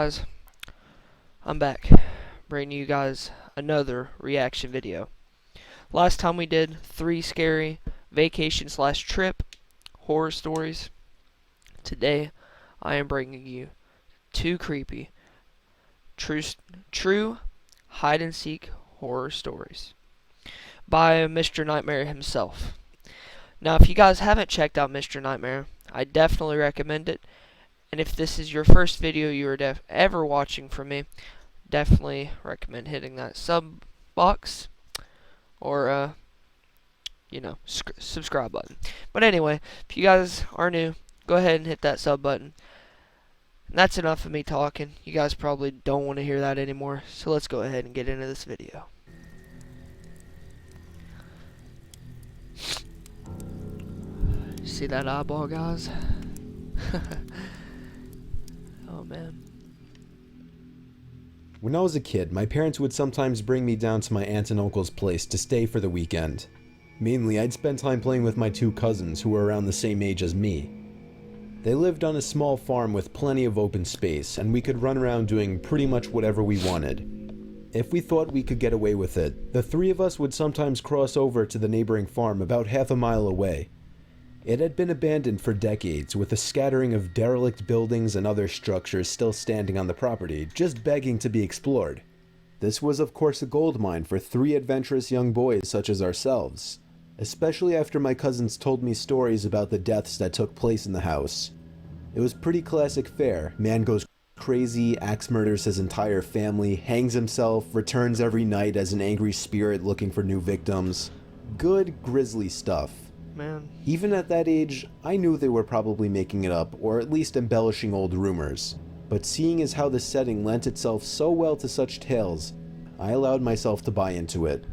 Guys, I'm back, bringing you guys another reaction video. Last time we did 3 scary vacation slash trip horror stories. Today, I am bringing you 2 creepy, true, true hide and seek horror stories by Mr. Nightmare himself. Now, if you guys haven't checked out Mr. Nightmare, I definitely recommend it. And if this is your first video you are ever watching from me, definitely recommend hitting that sub box or subscribe button. But anyway, if you guys are new, go ahead and hit that sub button. And that's enough of me talking. You guys probably don't want to hear that anymore, so let's go ahead and get into this video. See that eyeball, guys? Oh man. When I was a kid, my parents would sometimes bring me down to my aunt and uncle's place to stay for the weekend. Mainly, I'd spend time playing with my 2 cousins who were around the same age as me. They lived on a small farm with plenty of open space, and we could run around doing pretty much whatever we wanted. If we thought we could get away with it, the 3 of us would sometimes cross over to the neighboring farm about half a mile away. It had been abandoned for decades, with a scattering of derelict buildings and other structures still standing on the property, just begging to be explored. This was of course a gold mine for 3 adventurous young boys such as ourselves, especially after my cousins told me stories about the deaths that took place in the house. It was pretty classic fare. Man goes crazy, axe murders his entire family, hangs himself, returns every night as an angry spirit looking for new victims. Good, grisly stuff. Man. Even at that age, I knew they were probably making it up, or at least embellishing old rumors. But seeing as how the setting lent itself so well to such tales, I allowed myself to buy into it.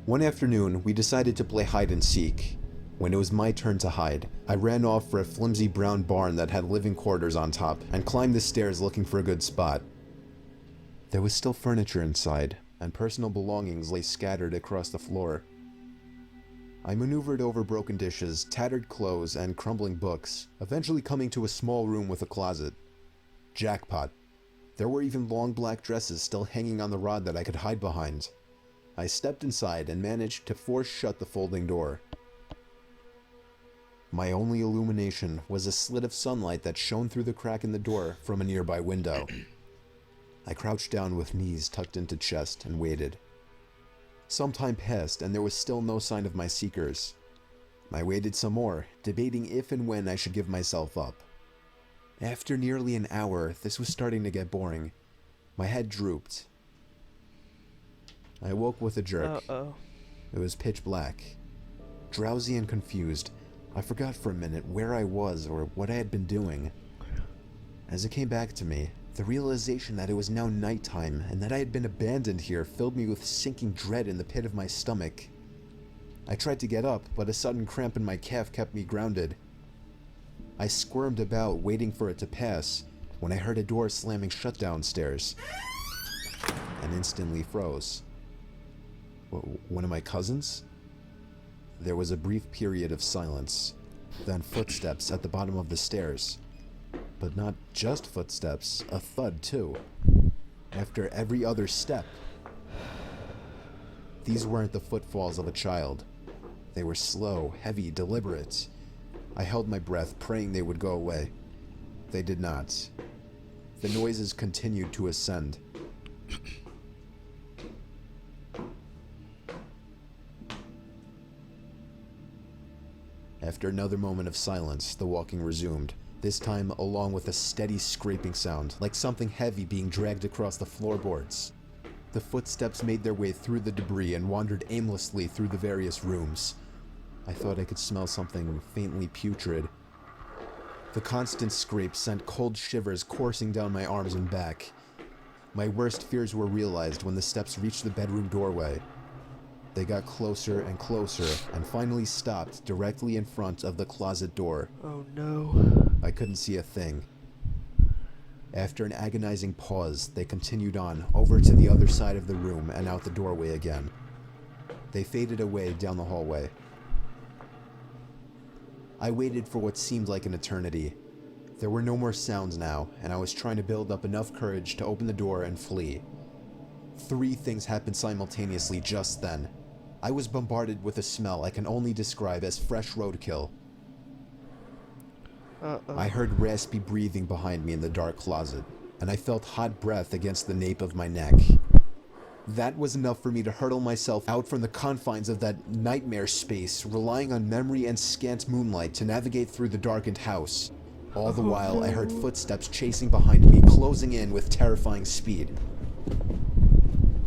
One afternoon, we decided to play hide and seek. When it was my turn to hide, I ran off for a flimsy brown barn that had living quarters on top, and climbed the stairs looking for a good spot. There was still furniture inside, and personal belongings lay scattered across the floor. I maneuvered over broken dishes, tattered clothes, and crumbling books, eventually coming to a small room with a closet. Jackpot. There were even long black dresses still hanging on the rod that I could hide behind. I stepped inside and managed to force shut the folding door. My only illumination was a slit of sunlight that shone through the crack in the door from a nearby window. I crouched down with knees tucked into chest and waited. Some time passed, and there was still no sign of my seekers. I waited some more, debating if and when I should give myself up. After nearly an hour, this was starting to get boring. My head drooped. I woke with a jerk. Uh-oh. It was pitch black. Drowsy and confused, I forgot for a minute where I was or what I had been doing. As it came back to me, the realization that it was now nighttime and that I had been abandoned here filled me with sinking dread in the pit of my stomach. I tried to get up, but a sudden cramp in my calf kept me grounded. I squirmed about, waiting for it to pass, when I heard a door slamming shut downstairs, and instantly froze. One of my cousins? There was a brief period of silence, then footsteps at the bottom of the stairs. But not just footsteps, a thud too. After every other step. These weren't the footfalls of a child. They were slow, heavy, deliberate. I held my breath, praying they would go away. They did not. The noises continued to ascend. After another moment of silence, the walking resumed. This time along with a steady scraping sound, like something heavy being dragged across the floorboards. The footsteps made their way through the debris and wandered aimlessly through the various rooms. I thought I could smell something faintly putrid. The constant scrape sent cold shivers coursing down my arms and back. My worst fears were realized when the steps reached the bedroom doorway. They got closer and closer, and finally stopped directly in front of the closet door. Oh no. I couldn't see a thing. After an agonizing pause, they continued on, over to the other side of the room and out the doorway again. They faded away down the hallway. I waited for what seemed like an eternity. There were no more sounds now, and I was trying to build up enough courage to open the door and flee. 3 things happened simultaneously just then. I was bombarded with a smell I can only describe as fresh roadkill. I heard raspy breathing behind me in the dark closet, and I felt hot breath against the nape of my neck. That was enough for me to hurtle myself out from the confines of that nightmare space, relying on memory and scant moonlight to navigate through the darkened house. All the while, I heard footsteps chasing behind me, closing in with terrifying speed.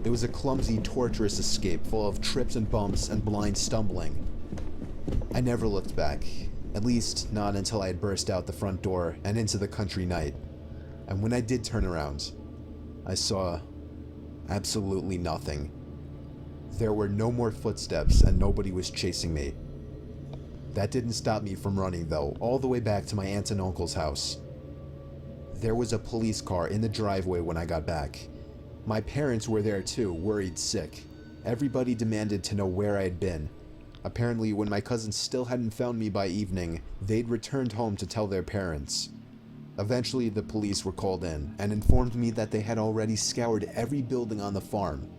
It was a clumsy, torturous escape full of trips and bumps and blind stumbling. I never looked back, at least not until I had burst out the front door and into the country night. And when I did turn around, I saw absolutely nothing. There were no more footsteps and nobody was chasing me. That didn't stop me from running though, all the way back to my aunt and uncle's house. There was a police car in the driveway when I got back. My parents were there too, worried sick. Everybody demanded to know where I had been. Apparently, when my cousins still hadn't found me by evening, they'd returned home to tell their parents. Eventually, the police were called in and informed me that they had already scoured every building on the farm.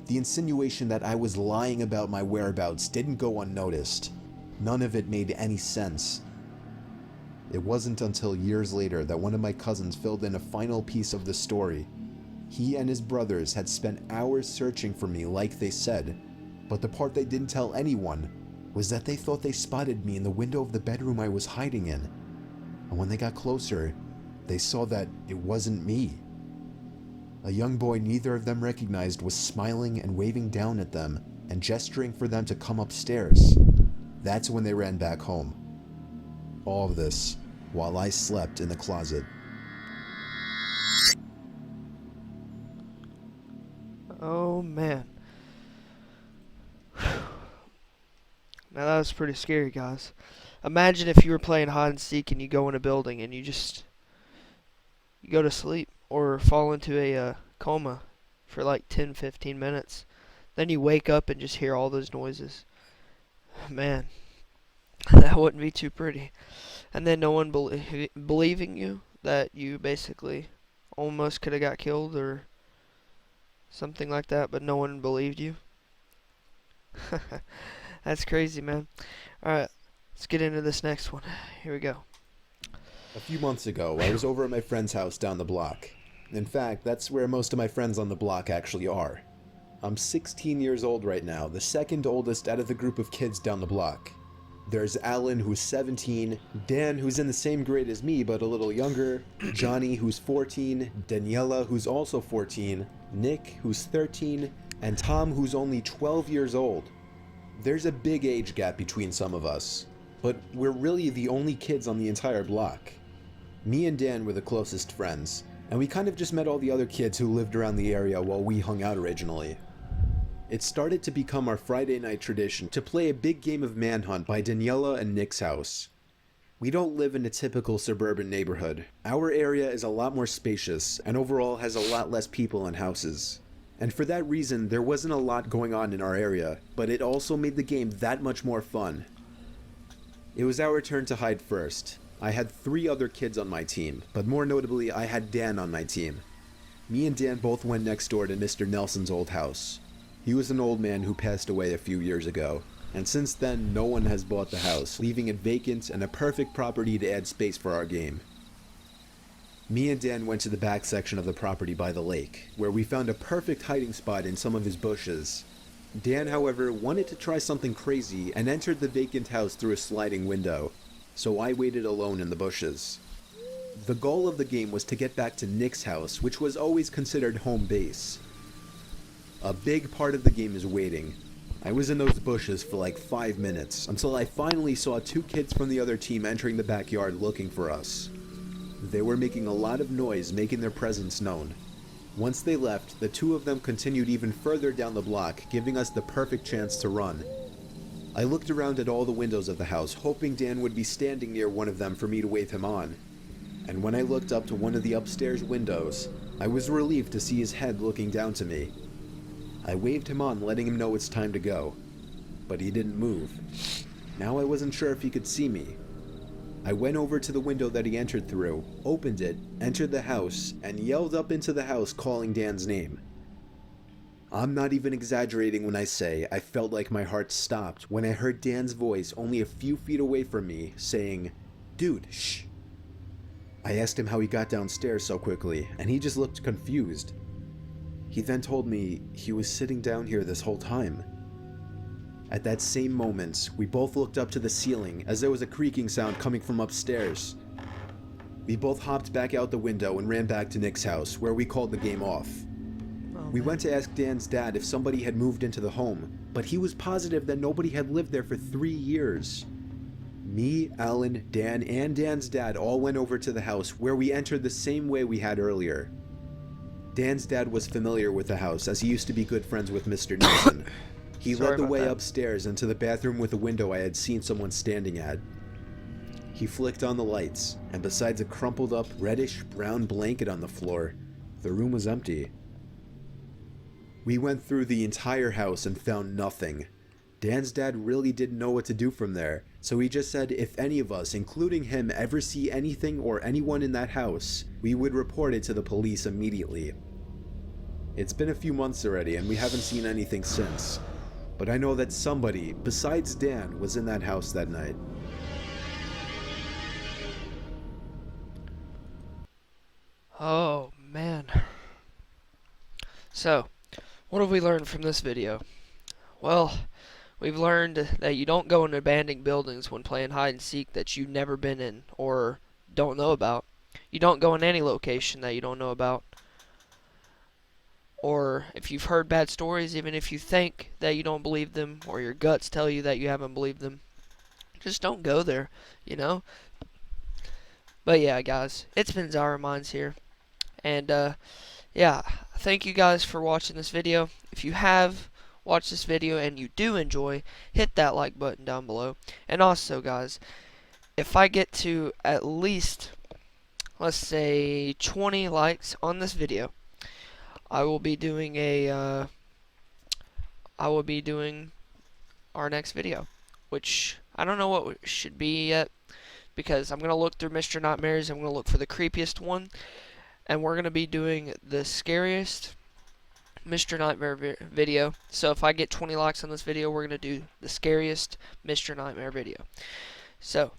The insinuation that I was lying about my whereabouts didn't go unnoticed. None of it made any sense. It wasn't until years later that one of my cousins filled in a final piece of the story. He and his brothers had spent hours searching for me like they said, but the part they didn't tell anyone was that they thought they spotted me in the window of the bedroom I was hiding in. And when they got closer, they saw that it wasn't me. A young boy neither of them recognized was smiling and waving down at them and gesturing for them to come upstairs. That's when they ran back home. All of this while I slept in the closet. Oh man. Now that was pretty scary, guys. Imagine if you were playing hide and seek and you go in a building and you go to sleep or fall into a coma for like 10-15 minutes. Then you wake up and just hear all those noises. Man, that wouldn't be too pretty. And then no one believing you that you basically almost could have got killed or something like that, but no one believed you. That's crazy, man. Alright, let's get into this next one. Here we go. A few months ago, I was over at my friend's house down the block. In fact, that's where most of my friends on the block actually are. I'm 16 years old right now, the second oldest out of the group of kids down the block. There's Alan, who's 17, Dan, who's in the same grade as me but a little younger, Johnny, who's 14, Daniela, who's also 14, Nick, who's 13, and Tom, who's only 12 years old. There's a big age gap between some of us, but we're really the only kids on the entire block. Me and Dan were the closest friends, and we kind of just met all the other kids who lived around the area while we hung out originally. It started to become our Friday night tradition to play a big game of Manhunt by Daniela and Nick's house. We don't live in a typical suburban neighborhood. Our area is a lot more spacious and overall has a lot less people and houses. And for that reason, there wasn't a lot going on in our area, but it also made the game that much more fun. It was our turn to hide first. I had 3 other kids on my team, but more notably, I had Dan on my team. Me and Dan both went next door to Mr. Nelson's old house. He was an old man who passed away a few years ago, and since then no one has bought the house, leaving it vacant and a perfect property to add space for our game. Me and Dan went to the back section of the property by the lake, where we found a perfect hiding spot in some of his bushes. Dan, however, wanted to try something crazy and entered the vacant house through a sliding window, so I waited alone in the bushes. The goal of the game was to get back to Nick's house, which was always considered home base. A big part of the game is waiting. I was in those bushes for like 5 minutes, until I finally saw 2 kids from the other team entering the backyard looking for us. They were making a lot of noise, making their presence known. Once they left, the 2 of them continued even further down the block, giving us the perfect chance to run. I looked around at all the windows of the house, hoping Dan would be standing near one of them for me to wave him on. And when I looked up to one of the upstairs windows, I was relieved to see his head looking down to me. I waved him on, letting him know it's time to go. But he didn't move. Now I wasn't sure if he could see me. I went over to the window that he entered through, opened it, entered the house, and yelled up into the house calling Dan's name. I'm not even exaggerating when I say I felt like my heart stopped when I heard Dan's voice only a few feet away from me saying, "Dude, shh." I asked him how he got downstairs so quickly, and he just looked confused. He then told me he was sitting down here this whole time. At that same moment, we both looked up to the ceiling as there was a creaking sound coming from upstairs. We both hopped back out the window and ran back to Nick's house, where we called the game off. We went to ask Dan's dad if somebody had moved into the home, but he was positive that nobody had lived there for 3 years. Me, Alan, Dan, and Dan's dad all went over to the house, where we entered the same way we had earlier. Dan's dad was familiar with the house, as he used to be good friends with Mr. Nelson. He led the way upstairs into the bathroom with a window I had seen someone standing at. He flicked on the lights, and besides a crumpled up reddish-brown blanket on the floor, the room was empty. We went through the entire house and found nothing. Dan's dad really didn't know what to do from there, so he just said if any of us, including him, ever see anything or anyone in that house, we would report it to the police immediately. It's been a few months already and we haven't seen anything since, but I know that somebody, besides Dan, was in that house that night. Oh, man. So, what have we learned from this video? Well, we've learned that you don't go in abandoned buildings when playing hide and seek that you've never been in or don't know about. You don't go in any location that you don't know about. Or if you've heard bad stories, even if you think that you don't believe them or your guts tell you that you haven't believed them, just don't go there, you know? But yeah, guys, it's been Zyro Minds here. And yeah, thank you guys for watching this video. If you have watched this video and you do enjoy, hit that like button down below. And also, guys, if I get to at least, let's say, 20 likes on this video, I will be doing our next video, which I don't know what it should be yet, because I'm gonna look through Mr. Nightmares. I'm gonna look for the creepiest one, and we're gonna be doing the scariest Mr. Nightmare video. So if I get 20 likes on this video, we're gonna do the scariest Mr. Nightmare video. So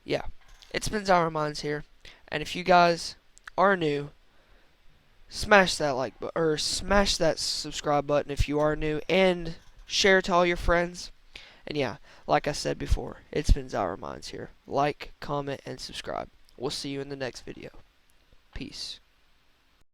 yeah, it's been Zyro Minds here, and if you guys are new, smash that like button, or smash that subscribe button if you are new, and share to all your friends. And yeah, like I said before, it's been Zyro Minds here. Like, comment, and subscribe. We'll see you in the next video. Peace.